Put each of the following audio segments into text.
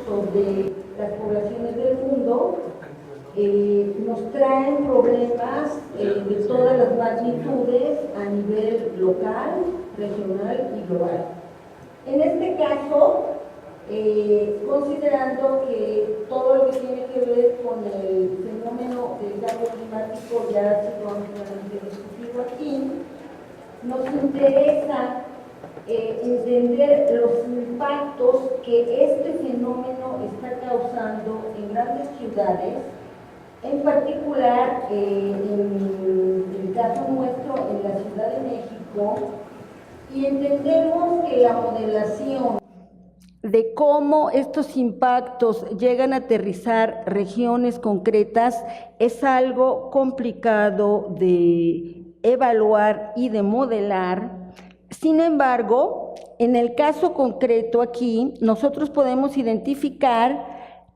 sobre las poblaciones del mundo, nos traen problemas de todas las magnitudes a nivel local, regional y global. En este caso, considerando que todo lo que tiene que ver con el fenómeno del cambio climático ya ha sido ampliamente discutido aquí, nos interesa entender los impactos que este fenómeno está causando en grandes ciudades, en particular en el caso nuestro en la Ciudad de México, y entendemos que la modelación de cómo estos impactos llegan a aterrizar regiones concretas es algo complicado de evaluar y de modelar. Sin embargo, en el caso concreto aquí, nosotros podemos identificar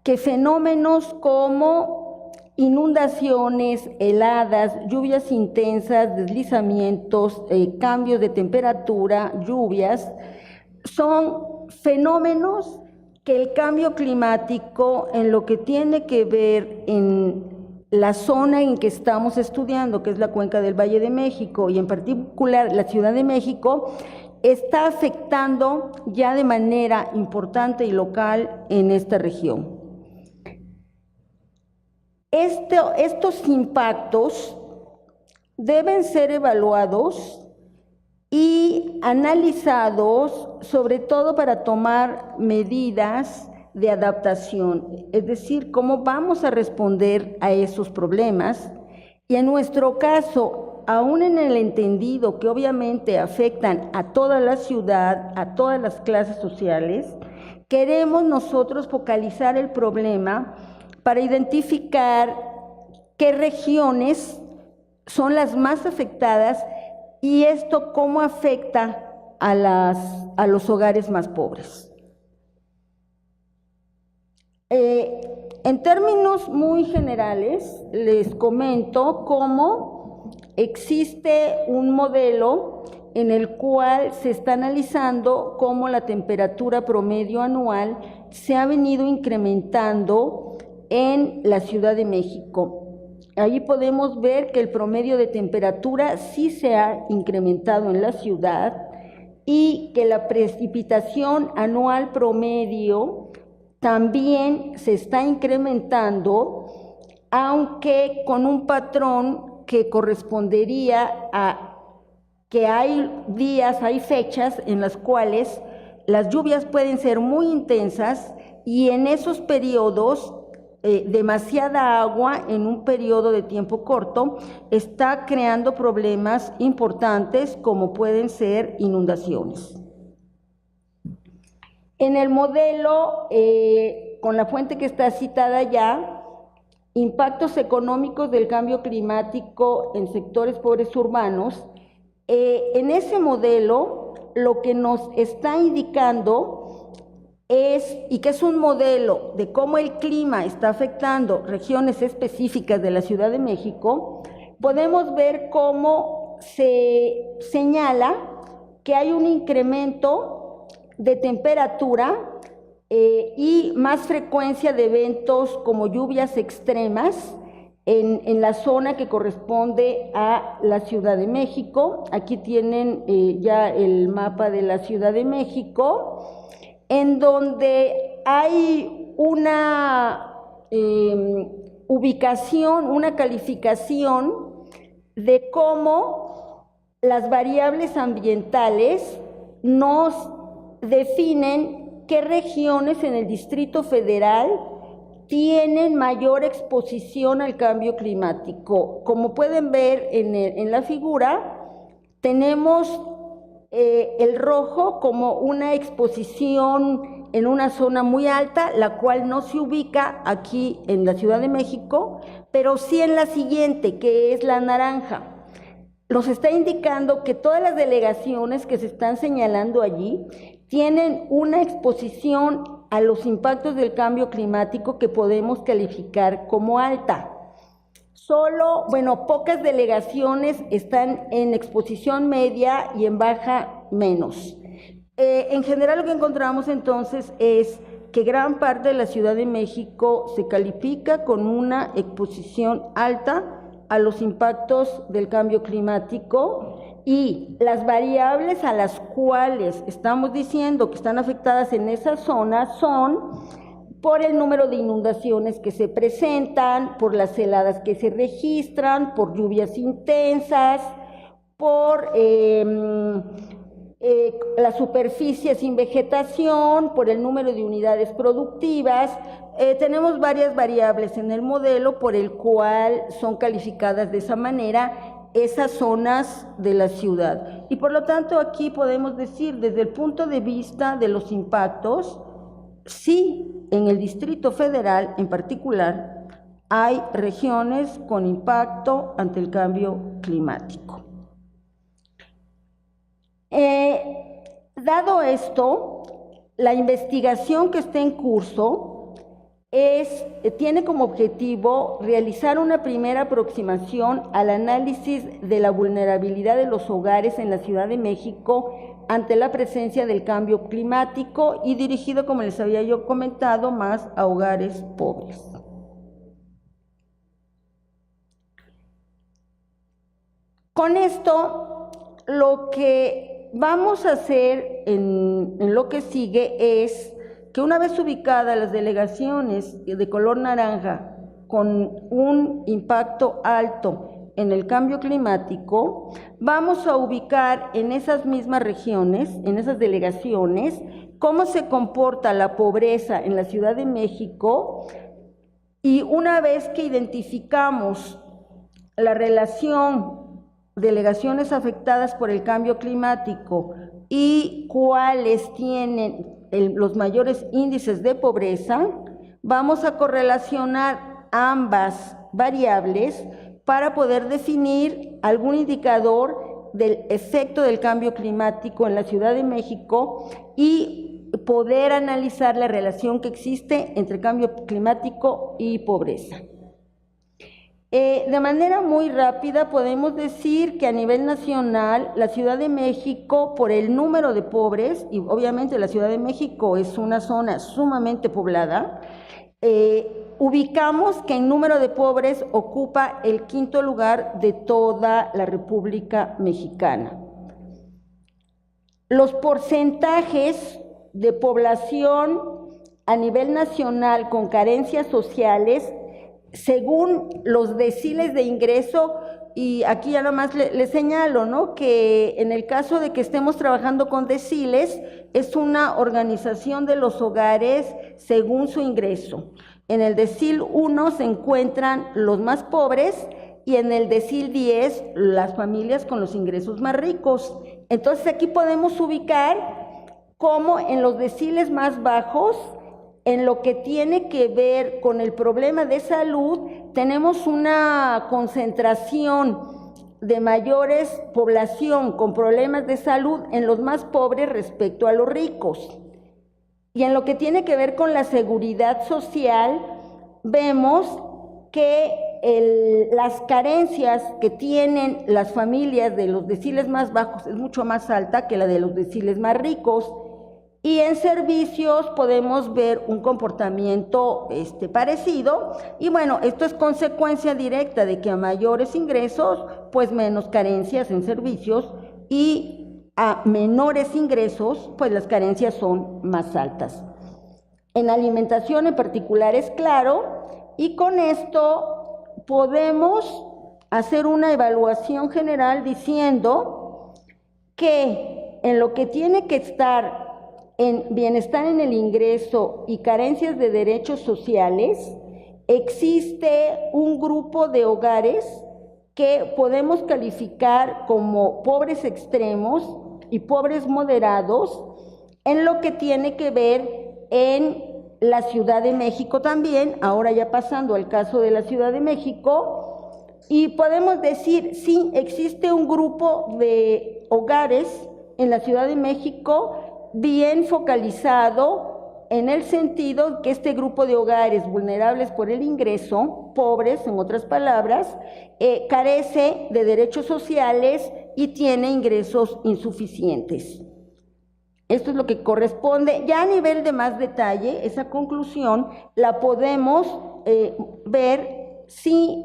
que fenómenos como inundaciones, heladas, lluvias intensas, deslizamientos, cambios de temperatura, lluvias, son fenómenos que el cambio climático, en lo que tiene que ver en la zona en que estamos estudiando, que es la cuenca del Valle de México y en particular la Ciudad de México, está afectando ya de manera importante y local en esta región. Estos impactos deben ser evaluados y analizados, sobre todo para tomar medidas de adaptación, es decir, cómo vamos a responder a esos problemas. Y en nuestro caso, aún en el entendido que obviamente afectan a toda la ciudad, a todas las clases sociales, queremos nosotros focalizar el problema para identificar qué regiones son las más afectadas y esto cómo afecta a los hogares más pobres. En términos muy generales, les comento cómo existe un modelo en el cual se está analizando cómo la temperatura promedio anual se ha venido incrementando en la Ciudad de México. Allí podemos ver que el promedio de temperatura sí se ha incrementado en la ciudad y que la precipitación anual promedio también se está incrementando, aunque con un patrón que correspondería a que hay días, hay fechas en las cuales las lluvias pueden ser muy intensas y en esos periodos demasiada agua en un periodo de tiempo corto está creando problemas importantes como pueden ser inundaciones. En el modelo, con la fuente que está citada ya, impactos económicos del cambio climático en sectores pobres urbanos, en ese modelo lo que nos está indicando es, y que es un modelo de cómo el clima está afectando regiones específicas de la Ciudad de México, podemos ver cómo se señala que hay un incremento de temperatura y más frecuencia de eventos como lluvias extremas en la zona que corresponde a la Ciudad de México. Aquí tienen ya el mapa de la Ciudad de México, en donde hay una ubicación, una calificación de cómo las variables ambientales nos definen qué regiones en el Distrito Federal tienen mayor exposición al cambio climático. Como pueden ver en la figura, tenemos el rojo como una exposición en una zona muy alta, la cual no se ubica aquí en la Ciudad de México, pero sí en la siguiente, que es la naranja. Nos está indicando que todas las delegaciones que se están señalando allí tienen una exposición a los impactos del cambio climático que podemos calificar como alta. Solo, pocas delegaciones están en exposición media y en baja menos. En general lo que encontramos entonces es que gran parte de la Ciudad de México se califica con una exposición alta a los impactos del cambio climático, y las variables a las cuales estamos diciendo que están afectadas en esa zona son por el número de inundaciones que se presentan, por las heladas que se registran, por lluvias intensas, por las superficies sin vegetación, por el número de unidades productivas. Tenemos varias variables en el modelo por el cual son calificadas de esa manera esas zonas de la ciudad. Y por lo tanto aquí podemos decir, desde el punto de vista de los impactos, sí, en el Distrito Federal en particular, hay regiones con impacto ante el cambio climático. Dado esto, la investigación que está en curso tiene como objetivo realizar una primera aproximación al análisis de la vulnerabilidad de los hogares en la Ciudad de México ante la presencia del cambio climático y dirigido, como les había yo comentado, más a hogares pobres. Con esto, lo que vamos a hacer en lo que sigue es que una vez ubicadas las delegaciones de color naranja con un impacto alto en el cambio climático, vamos a ubicar en esas mismas regiones, en esas delegaciones, cómo se comporta la pobreza en la Ciudad de México, y una vez que identificamos la relación delegaciones afectadas por el cambio climático y cuáles tienen los mayores índices de pobreza, vamos a correlacionar ambas variables para poder definir algún indicador del efecto del cambio climático en la Ciudad de México y poder analizar la relación que existe entre cambio climático y pobreza. De manera muy rápida podemos decir que a nivel nacional la Ciudad de México, por el número de pobres, y obviamente la Ciudad de México es una zona sumamente poblada, ubicamos que en número de pobres ocupa el quinto lugar de toda la República Mexicana. Los porcentajes de población a nivel nacional con carencias sociales, según los deciles de ingreso, y aquí ya nomás le señalo, ¿no?, que en el caso de que estemos trabajando con deciles, es una organización de los hogares según su ingreso. En el decil 1 se encuentran los más pobres y en el decil 10 las familias con los ingresos más ricos. Entonces aquí podemos ubicar cómo en los deciles más bajos, en lo que tiene que ver con el problema de salud, tenemos una concentración de mayores población con problemas de salud en los más pobres respecto a los ricos. Y en lo que tiene que ver con la seguridad social, vemos que las carencias que tienen las familias de los deciles más bajos es mucho más alta que la de los deciles más ricos. Y en servicios podemos ver un comportamiento parecido, y bueno, esto es consecuencia directa de que a mayores ingresos, pues menos carencias en servicios, y a menores ingresos, pues las carencias son más altas. En alimentación en particular es claro, y con esto podemos hacer una evaluación general diciendo que en lo que tiene que estar en bienestar en el ingreso y carencias de derechos sociales, existe un grupo de hogares que podemos calificar como pobres extremos y pobres moderados, en lo que tiene que ver en la Ciudad de México también, ahora ya pasando al caso de la Ciudad de México, y podemos decir, sí, existe un grupo de hogares en la Ciudad de México bien focalizado en el sentido que este grupo de hogares vulnerables por el ingreso, pobres en otras palabras, carece de derechos sociales y tiene ingresos insuficientes. Esto es lo que corresponde. Ya a nivel de más detalle, esa conclusión la podemos ver si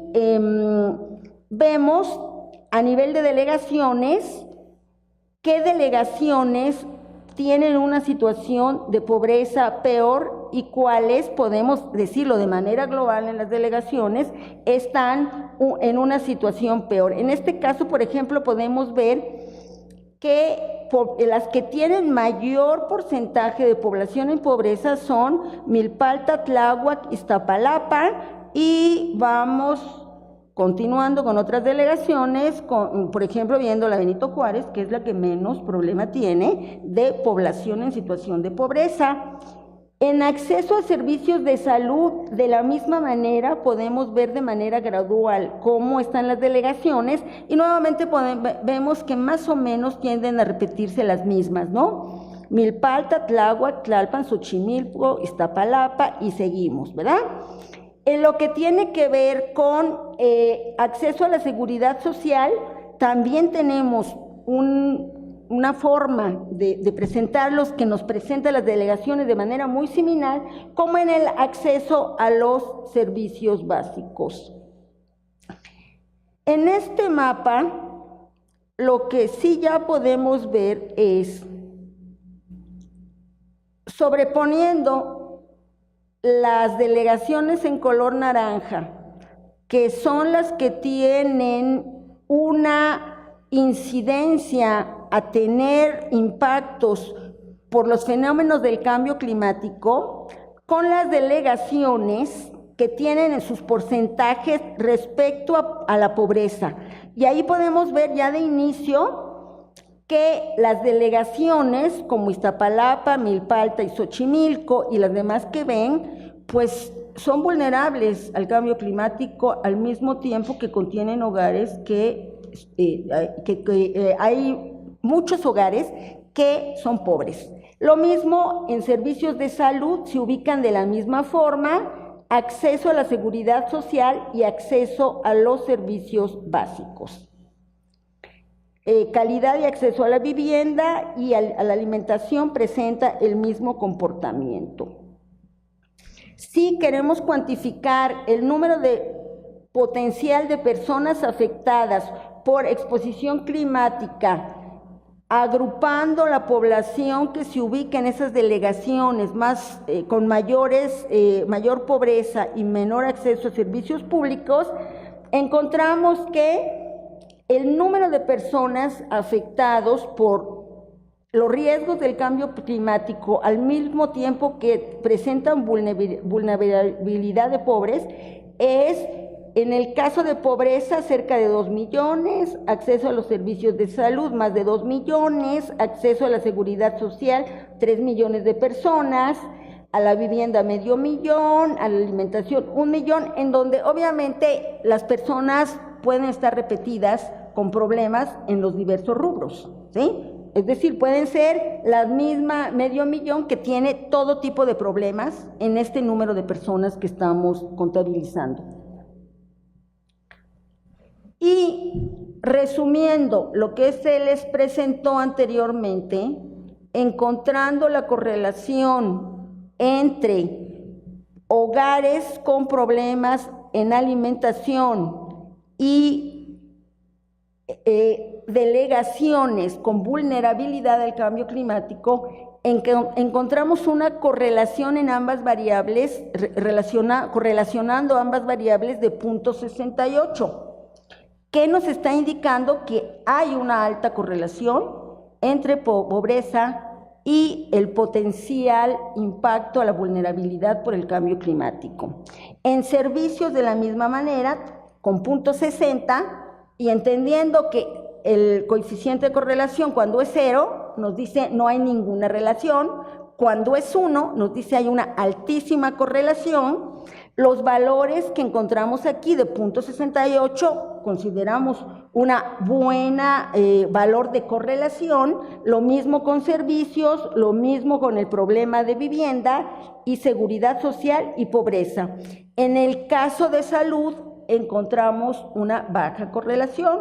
vemos a nivel de delegaciones, qué delegaciones tienen una situación de pobreza peor y cuáles, podemos decirlo de manera global en las delegaciones, están en una situación peor. En este caso, por ejemplo, podemos ver que las que tienen mayor porcentaje de población en pobreza son Milpalta, Tláhuac, Iztapalapa, y vamos continuando con otras delegaciones, por ejemplo, viendo la Benito Juárez, que es la que menos problema tiene de población en situación de pobreza. En acceso a servicios de salud, de la misma manera, podemos ver de manera gradual cómo están las delegaciones y nuevamente vemos que más o menos tienden a repetirse las mismas, ¿no? Milpalta, Tláhuac, Tlalpan, Xochimilco, Iztapalapa y seguimos, ¿verdad? En lo que tiene que ver con acceso a la seguridad social, también tenemos una forma de presentarlos que nos presenta las delegaciones de manera muy similar, como en el acceso a los servicios básicos. En este mapa, lo que sí ya podemos ver es, sobreponiendo las delegaciones en color naranja, que son las que tienen una incidencia a tener impactos por los fenómenos del cambio climático, con las delegaciones que tienen en sus porcentajes respecto a la pobreza. Y ahí podemos ver ya de inicio que las delegaciones como Iztapalapa, Milpalta y Xochimilco y las demás que ven, pues son vulnerables al cambio climático al mismo tiempo que contienen hogares hay muchos hogares que son pobres. Lo mismo en servicios de salud, se ubican de la misma forma, acceso a la seguridad social y acceso a los servicios básicos. Calidad y acceso a la vivienda y a la alimentación presenta el mismo comportamiento. Si queremos cuantificar el número de potencial de personas afectadas por exposición climática, agrupando la población que se ubica en esas delegaciones con mayor pobreza y menor acceso a servicios públicos, encontramos que el número de personas afectados por los riesgos del cambio climático al mismo tiempo que presentan vulnerabilidad de pobres es, en el caso de pobreza, cerca de 2 millones, acceso a los servicios de salud, más de 2 millones, acceso a la seguridad social, 3 millones de personas, a la vivienda 500,000, a la alimentación 1 millón, en donde obviamente las personas pueden estar repetidas con problemas en los diversos rubros, ¿sí? Es decir, pueden ser la misma 500,000 que tiene todo tipo de problemas en este número de personas que estamos contabilizando. Y resumiendo lo que se les presentó anteriormente, encontrando la correlación entre hogares con problemas en alimentación y delegaciones con vulnerabilidad al cambio climático, encontramos una correlación en ambas variables, correlacionando ambas variables de 0.68. ¿Qué nos está indicando? Que hay una alta correlación entre pobreza y el potencial impacto a la vulnerabilidad por el cambio climático. En servicios de la misma manera, con 0.60, y entendiendo que el coeficiente de correlación cuando es 0 nos dice no hay ninguna relación, cuando es 1 nos dice hay una altísima correlación. Los valores que encontramos aquí de 0.68 consideramos una buena valor de correlación, lo mismo con servicios, lo mismo con el problema de vivienda y seguridad social y pobreza. En el caso de salud encontramos una baja correlación,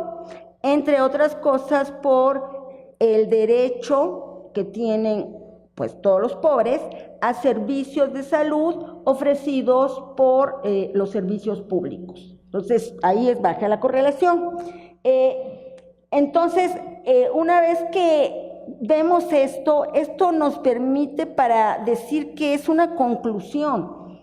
entre otras cosas por el derecho que tienen pues todos los pobres a servicios de salud ofrecidos por los servicios públicos. Entonces, ahí es baja la correlación. Entonces, una vez que vemos esto nos permite para decir que es una conclusión.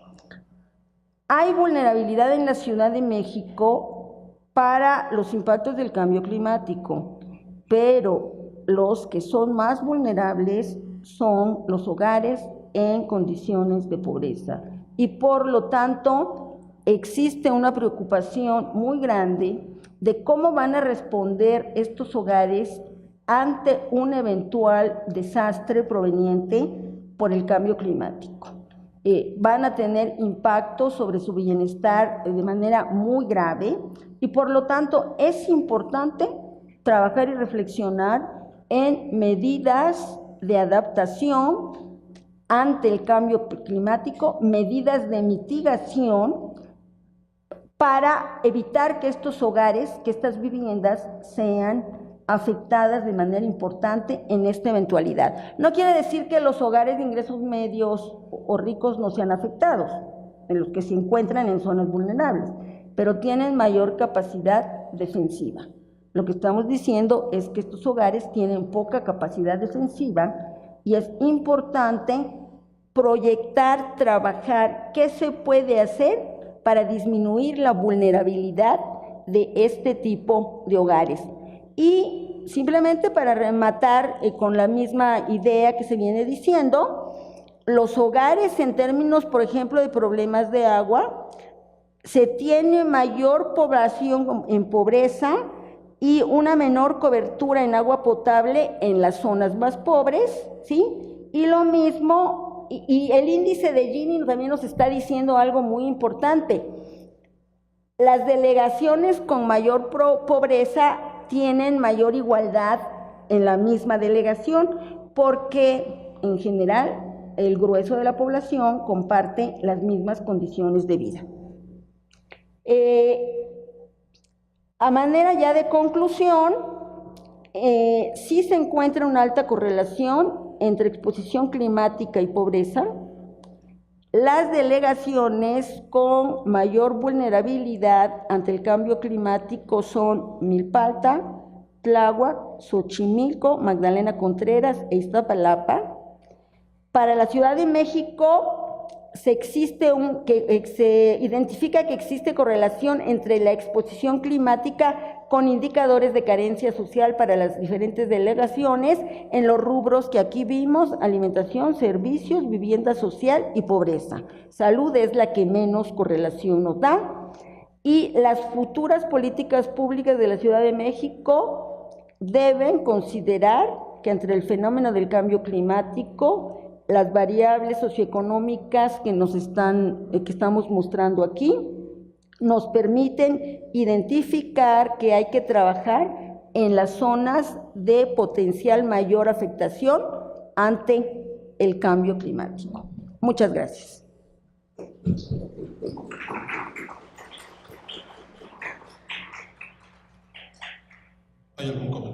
Hay vulnerabilidad en la Ciudad de México para los impactos del cambio climático, pero los que son más vulnerables son los hogares en condiciones de pobreza. Y por lo tanto, existe una preocupación muy grande de cómo van a responder estos hogares ante un eventual desastre proveniente por el cambio climático. Van a tener impacto sobre su bienestar de manera muy grave y por lo tanto es importante trabajar y reflexionar en medidas de adaptación ante el cambio climático, medidas de mitigación para evitar que estos hogares, que estas viviendas sean afectadas de manera importante en esta eventualidad. No quiere decir que los hogares de ingresos medios o ricos no sean afectados, en los que se encuentran en zonas vulnerables, pero tienen mayor capacidad defensiva. Lo que estamos diciendo es que estos hogares tienen poca capacidad defensiva y es importante proyectar, trabajar qué se puede hacer para disminuir la vulnerabilidad de este tipo de hogares. Y simplemente para rematar con la misma idea que se viene diciendo, los hogares en términos, por ejemplo, de problemas de agua, se tiene mayor población en pobreza y una menor cobertura en agua potable en las zonas más pobres, ¿sí? Y lo mismo, y el índice de Gini también nos está diciendo algo muy importante. Las delegaciones con mayor pobreza tienen mayor igualdad en la misma delegación porque en general el grueso de la población comparte las mismas condiciones de vida. A manera ya de conclusión, sí se encuentra una alta correlación entre exposición climática y pobreza. Las delegaciones con mayor vulnerabilidad ante el cambio climático son Milpalta, Tláhuac, Xochimilco, Magdalena Contreras e Iztapalapa. Para la Ciudad de México se identifica que existe correlación entre la exposición climática con indicadores de carencia social para las diferentes delegaciones en los rubros que aquí vimos: alimentación, servicios, vivienda social y pobreza. Salud es la que menos correlación nos da. Y las futuras políticas públicas de la Ciudad de México deben considerar que ante el fenómeno del cambio climático, las variables socioeconómicas que estamos mostrando aquí nos permiten identificar que hay que trabajar en las zonas de potencial mayor afectación ante el cambio climático. Muchas gracias. ¿Hay algún comentario?